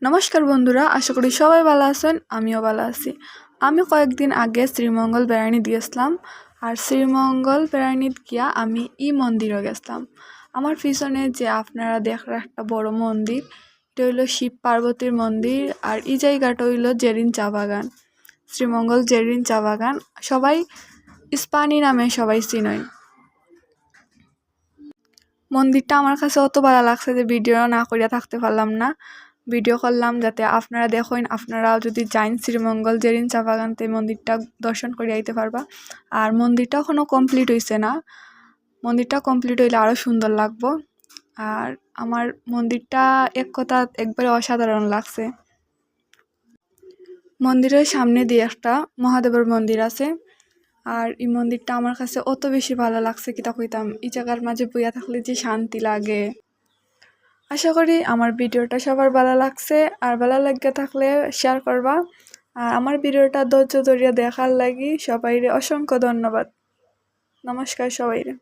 নমস্কার বন্ধুরা, আশা করি সবাই ভালো আছেন। আমিও ভালো আছি। আমি কয়েকদিন আগে শ্রীমঙ্গল বেড়ানি দিয়েছিলাম। আর শ্রীমঙ্গল বেড়ানি গিয়া আমি ই মন্দিরও গেছিলাম। আমার পিছনে যে আপনারা দেখার একটা বড় মন্দির, এটা হইলো শিব পার্বতীর মন্দির। আর এই জায়গাটা হইলো জেরিন চা বাগান, শ্রীমঙ্গল জেরিন চা বাগান। সবাই ইস্পানি নামে সবাই চিনয়। মন্দিরটা আমার কাছে অত ভালো লাগছে যে ভিডিও না করিয়া থাকতে পারলাম না। ভিডিও করলাম যাতে আপনারা দেখেন, আপনারাও যদি যান শ্রীমঙ্গল জেরিন চা বাগানতে মন্দিরটা দর্শন করে আইতে পারবা। আর মন্দিরটা এখনও কমপ্লিট হয়েছে না, মন্দিরটা কমপ্লিট হইলে আরও সুন্দর লাগবো। আর আমার মন্দিরটা এক কথা একবারে অসাধারণ লাগছে। মন্দিরের সামনে দিয়ে একটা মহাদেবের মন্দির আছে। আর এই মন্দিরটা আমার কাছে অত বেশি ভালো লাগছে কি তা কইতাম। এই জায়গার মাঝে বইয়া থাকলে যে শান্তি লাগে। আশা করি আমার ভিডিওটা সবার ভালো লাগছে। আর ভালো লাগে থাকলে শেয়ার করবা। আর আমার ভিডিওটা ধৈর্য ধরিয়া দেখার লাগি সবাইরে অসংখ্য ধন্যবাদ। নমস্কার সবাইরে।